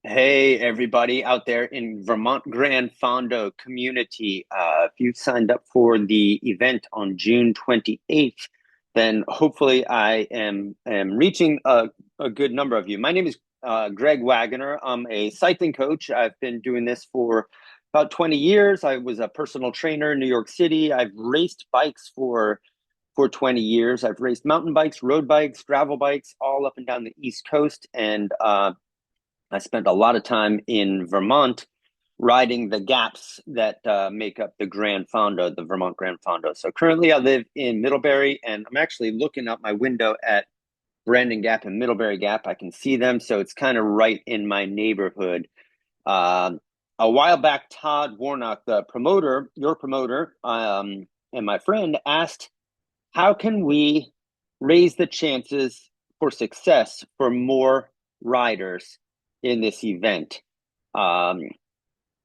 Hey, everybody out there in Vermont Gran Fondo community. If you've signed up for the event on June 28th, then hopefully I am reaching a good number of you. My name is Greg Wagoner. I'm a cycling coach. I've been doing this for about 20 years. I was a personal trainer in New York City. I've raced bikes for 20 years. I've raced mountain bikes, road bikes, gravel bikes, all up and down the East Coast. And I spent a lot of time in Vermont riding the gaps that make up the Gran Fondo, the Vermont Gran Fondo. So currently I live in Middlebury, and I'm actually looking out my window at Brandon Gap and Middlebury Gap. I can see them, so it's kind of right in my neighborhood. Um, a while back, Todd Warnock, the promoter, your promoter, and my friend asked, how can we raise the chances for success for more riders in this event? Um,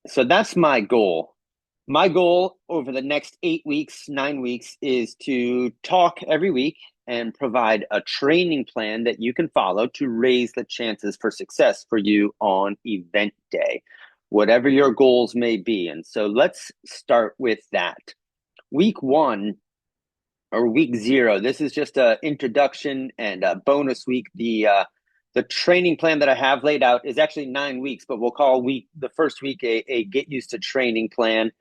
so that's my goal. My goal over the next 8 weeks, 9 weeks is to talk every week and provide a training plan that you can follow to raise the chances for success for you on event day, whatever your goals may be. And so let's start with that. Week one or week zero. This is just a introduction and a bonus week. The training plan that I have laid out is actually 9 weeks, but we'll call the first week a get used to training plan,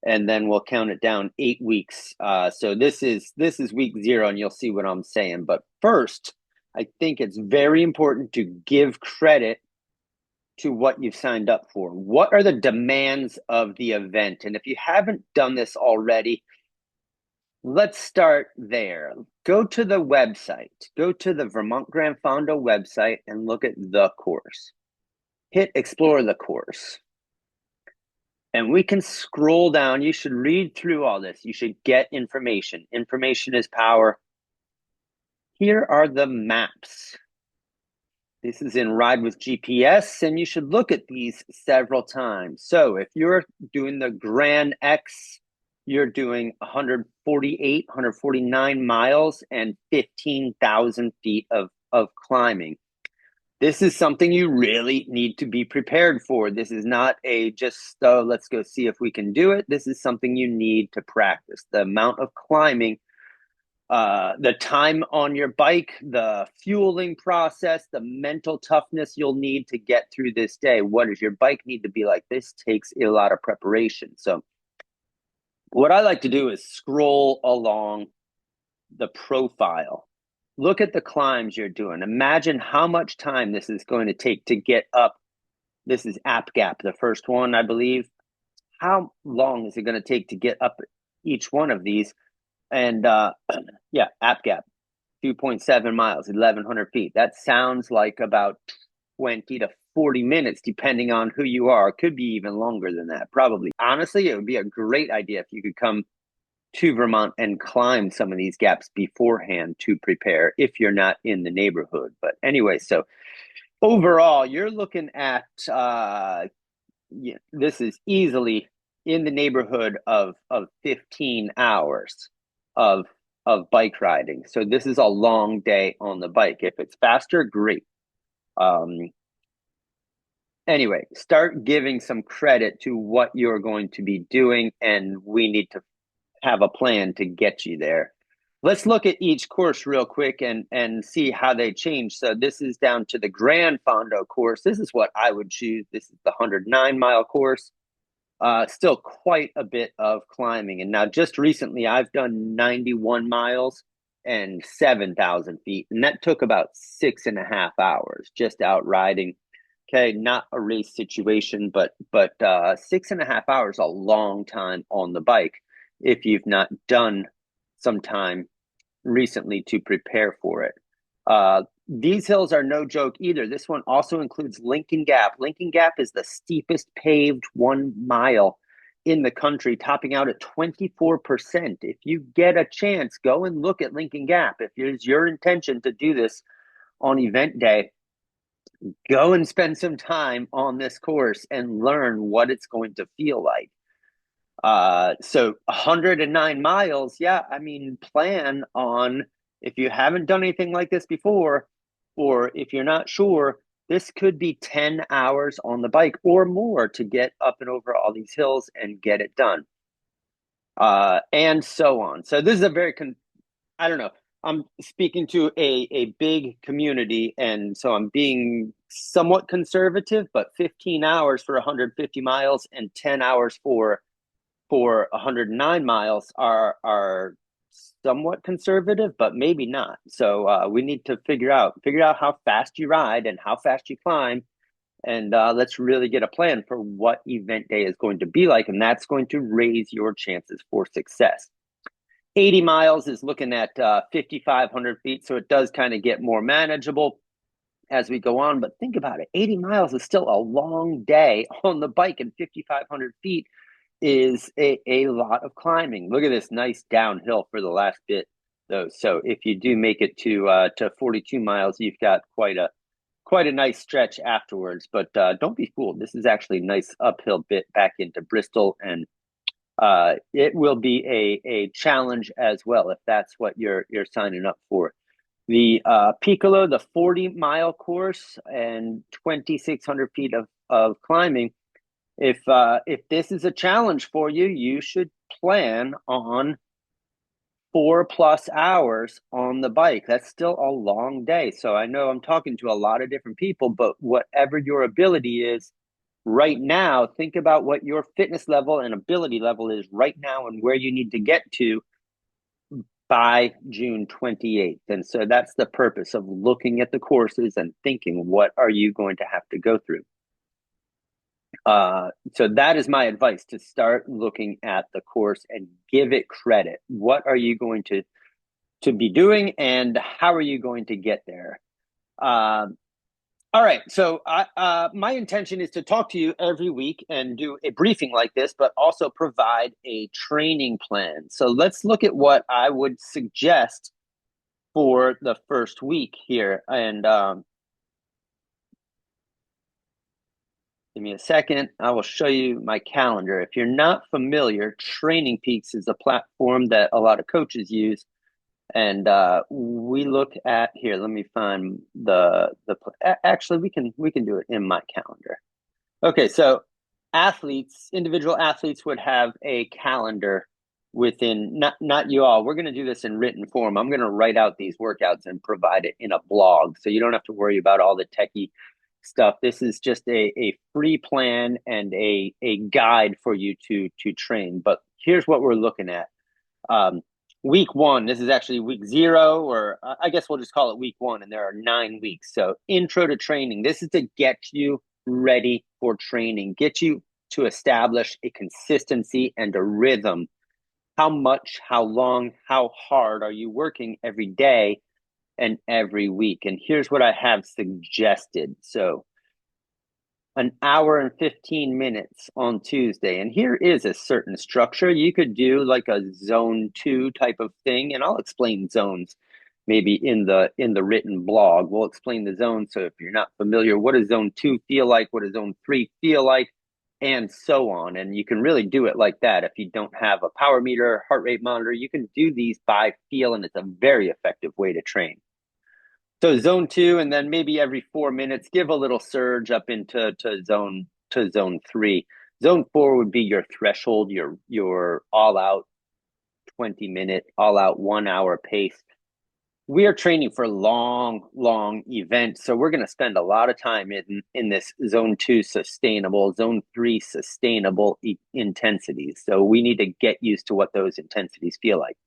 and then we'll count it down 8 weeks. So this is week zero, and you'll see what I'm saying. But first, I think it's very important to give credit to what you've signed up for. What are the demands of the event? And if you haven't done this already, let's start there. Go to the website. Go to the Vermont Gran Fondo website and look at the course. Hit explore the course. And we can scroll down. You should read through all this. You should get information. Information is power. Here are the maps. This is in Ride with GPS, and you should look at these several times. So if you're doing the Gran X, you're doing 148, 149 miles and 15,000 feet of climbing. This is something you really need to be prepared for. This is not a just, let's go see if we can do it. This is something you need to practice. The amount of climbing, the time on your bike, the fueling process, the mental toughness you'll need to get through this day. What does your bike need to be like? This takes a lot of preparation. So what I like to do is scroll along the profile. Look at the climbs you're doing. Imagine how much time this is going to take to get up. This is App Gap, the first one, I believe. How long is it going to take to get up each one of these? And yeah, App Gap, 2.7 miles, 1,100 feet. That sounds like about 20 to 40 minutes, depending on who you are. It could be even longer than that, probably. Honestly, it would be a great idea if you could come to Vermont and climb some of these gaps beforehand to prepare if you're not in the neighborhood. But anyway, so overall, you're looking at yeah, this is easily in the neighborhood of 15 hours of of bike riding. So this is a long day on the bike. If it's faster, great. Um, anyway, start giving some credit to what you're going to be doing, and we need to have a plan to get you there. Let's look at each course real quick and see how they change. So this is down to the Gran Fondo course. This is what I would choose. This is the 109-mile course. Still quite a bit of climbing. And now just recently, I've done 91 miles and 7,000 feet. And that took about 6.5 hours just out riding. Okay, not a race situation, but 6.5 hours, a long time on the bike if you've not done some time recently to prepare for it. These hills are no joke either. This one also includes Lincoln Gap. Lincoln Gap is the steepest paved 1 mile in the country, topping out at 24%. If you get a chance, go and look at Lincoln Gap. If it's your intention to do this on event day, go and spend some time on this course and learn what it's going to feel like. So 109 miles, yeah, I mean, plan on, if you haven't done anything like this before, or if you're not sure, this could be 10 hours on the bike or more to get up and over all these hills and get it done. And so on. So this is a very, I don't know. I'm speaking to a big community, and so I'm being somewhat conservative, but 15 hours for 150 miles and 10 hours for 109 miles are somewhat conservative, but maybe not. So we need to figure out how fast you ride and how fast you climb, and let's really get a plan for what event day is going to be like, and that's going to raise your chances for success. 80 miles is looking at 5,500 feet, so it does kind of get more manageable as we go on. But think about it, 80 miles is still a long day on the bike, and 5,500 feet is a lot of climbing. Look at this nice downhill for the last bit, though. So if you do make it to 42 miles, you've got quite a nice stretch afterwards. But don't be fooled. This is actually a nice uphill bit back into Bristol, and it will be a challenge as well if that's what you're signing up for. The Piccolo, the 40-mile course and 2,600 feet of climbing. If this is a challenge for you, you should plan on 4+ hours on the bike. That's still a long day. So I know I'm talking to a lot of different people, but whatever your ability is right now, think about what your fitness level and ability level is right now and where you need to get to by June 28th. And so that's the purpose of looking at the courses and thinking, what are you going to have to go through? So that is my advice, to start looking at the course and give it credit. What are you going to be doing, and how are you going to get there? All right, so my intention is to talk to you every week and do a briefing like this, but also provide a training plan. So let's look at what I would suggest for the first week here. And give me a second. I will show you my calendar. If you're not familiar, Training Peaks is a platform that a lot of coaches use. And we look at here. Let me find actually we can do it in my calendar. Okay, so individual athletes would have a calendar within, not you all. We're going to do this in written form. I'm going to write out these workouts and provide it in a blog, so you don't have to worry about all the techie stuff. This is just a free plan and a guide for you to train. But here's what we're looking at. Week 1, this is actually week 0, or I guess we'll just call it week 1, and there are 9 weeks. So intro to training. This is to get you ready for training, get you to establish a consistency and a rhythm. How much, how long, how hard are you working every day and every week? And here's what I have suggested. So an hour and 15 minutes on Tuesday. And here is a certain structure. You could do like a zone 2 type of thing, and I'll explain zones maybe in the written blog. We'll explain the zones. So if you're not familiar, what does zone 2 feel like? What does zone 3 feel like? And so on. And you can really do it like that. If you don't have a power meter, heart rate monitor, you can do these by feel, and it's a very effective way to train. So zone 2, and then maybe every 4 minutes, give a little surge up into zone 3. Zone 4 would be your threshold, your all out 20-minute, all out 1 hour pace. We are training for long events, so we're going to spend a lot of time in this zone 2 sustainable, zone 3 sustainable intensities. So we need to get used to what those intensities feel like.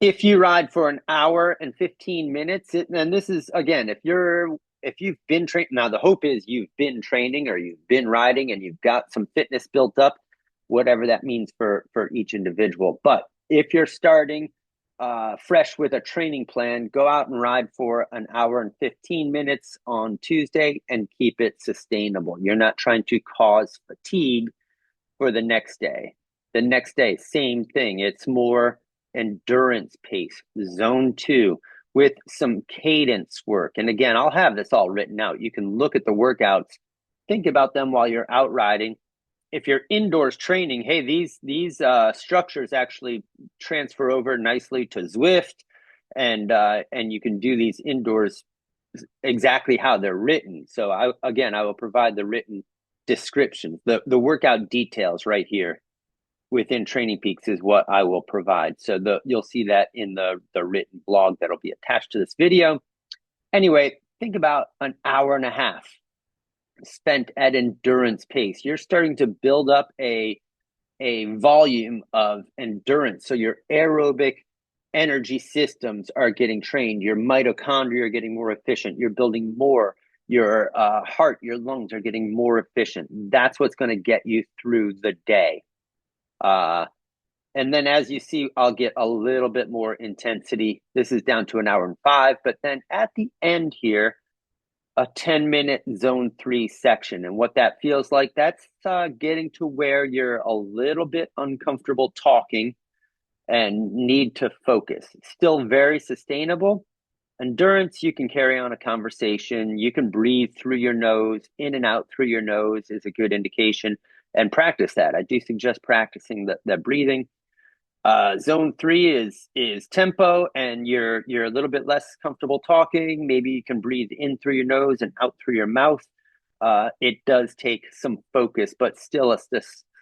If you ride for an hour and 15 minutes, and this is, again, if you've been training, now the hope is you've been training or you've been riding and you've got some fitness built up, whatever that means for each individual. But if you're starting fresh with a training plan, go out and ride for an hour and 15 minutes on Tuesday and keep it sustainable. You're not trying to cause fatigue for the next day. The next day, same thing. It's more endurance pace, zone 2, with some cadence work. And again, I'll have this all written out. You can look at the workouts, think about them while you're out riding. If you're indoors training, hey, these structures actually transfer over nicely to Zwift, and you can do these indoors exactly how they're written. So I will provide the written descriptions. The workout details right here within Training Peaks is what I will provide. So you'll see that in the written blog that'll be attached to this video. Anyway, think about an hour and a half spent at endurance pace. You're starting to build up a volume of endurance. So your aerobic energy systems are getting trained. Your mitochondria are getting more efficient. You're building more. Your heart, your lungs are getting more efficient. That's what's going to get you through the day. And then as you see, I'll get a little bit more intensity. This is down to an hour and 5. But then at the end here, a 10-minute zone 3 section. And what that feels like, that's getting to where you're a little bit uncomfortable talking and need to focus. It's still very sustainable. Endurance, you can carry on a conversation. You can breathe through your nose. In and out through your nose is a good indication. And practice that. I do suggest practicing that breathing. Zone 3 is tempo, and you're a little bit less comfortable talking. Maybe you can breathe in through your nose and out through your mouth. It does take some focus, but still a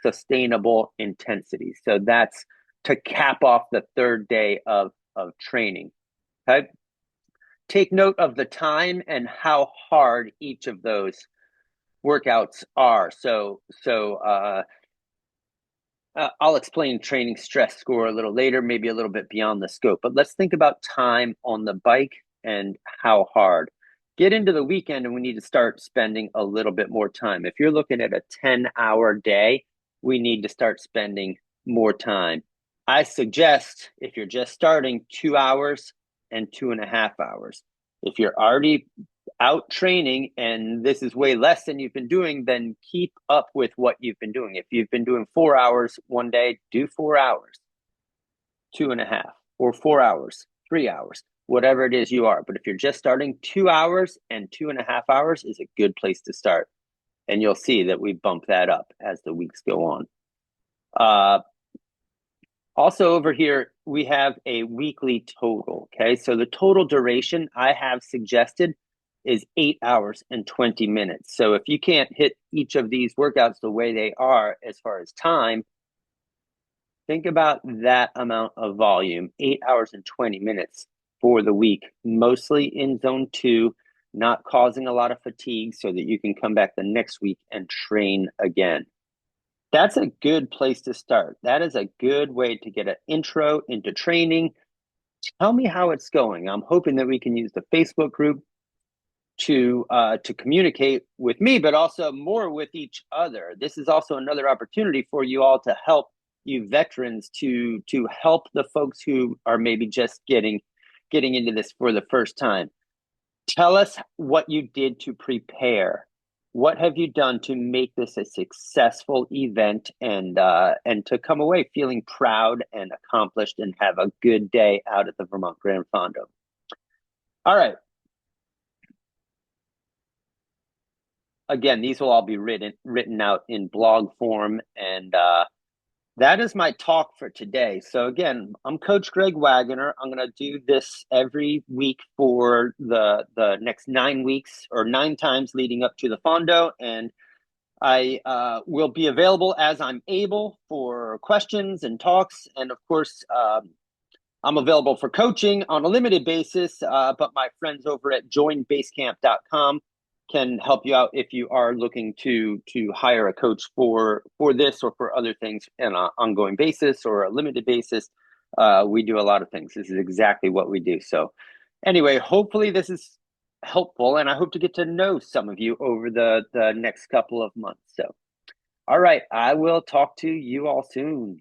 sustainable intensity. So that's to cap off the third day of training. Okay. Take note of the time and how hard each of those workouts are. I'll explain training stress score a little later, maybe a little bit beyond the scope, but let's think about time on the bike and how hard. Get into the weekend and we need to start spending a little bit more time. If you're looking at a 10-hour day, we need to start spending more time. I suggest if you're just starting, 2 hours and 2.5 hours. If you're already out training and this is way less than you've been doing, then keep up with what you've been doing. If you've been doing 4 hours one day, do 4 hours, 2.5, or 4 hours, 3 hours, whatever it is you are. But if you're just starting, 2 hours and 2.5 hours is a good place to start. And you'll see that we bump that up as the weeks go on. Also over here, we have a weekly total, okay? So the total duration I have suggested is 8 hours and 20 minutes. So if you can't hit each of these workouts the way they are as far as time, think about that amount of volume, 8 hours and 20 minutes for the week, mostly in zone 2, not causing a lot of fatigue so that you can come back the next week and train again. That's a good place to start. That is a good way to get an intro into training. Tell me how it's going. I'm hoping that we can use the Facebook group to communicate with me, but also more with each other. This is also another opportunity for you all to help you veterans to help the folks who are maybe just getting into this for the first time. Tell us what you did to prepare. What have you done to make this a successful event and to come away feeling proud and accomplished and have a good day out at the Vermont Gran Fondo? All right. Again, these will all be written out in blog form, and that is my talk for today. So again, I'm Coach Greg Wagoner. I'm going to do this every week for the next 9 weeks or 9 times leading up to the Fondo, and I will be available as I'm able for questions and talks, and of course, I'm available for coaching on a limited basis, but my friends over at joinbasecamp.com can help you out if you are looking to hire a coach for this or for other things on an ongoing basis or a limited basis. We do a lot of things. This is exactly what we do. So anyway, hopefully this is helpful, and I hope to get to know some of you over the next couple of months. So, all right, I will talk to you all soon.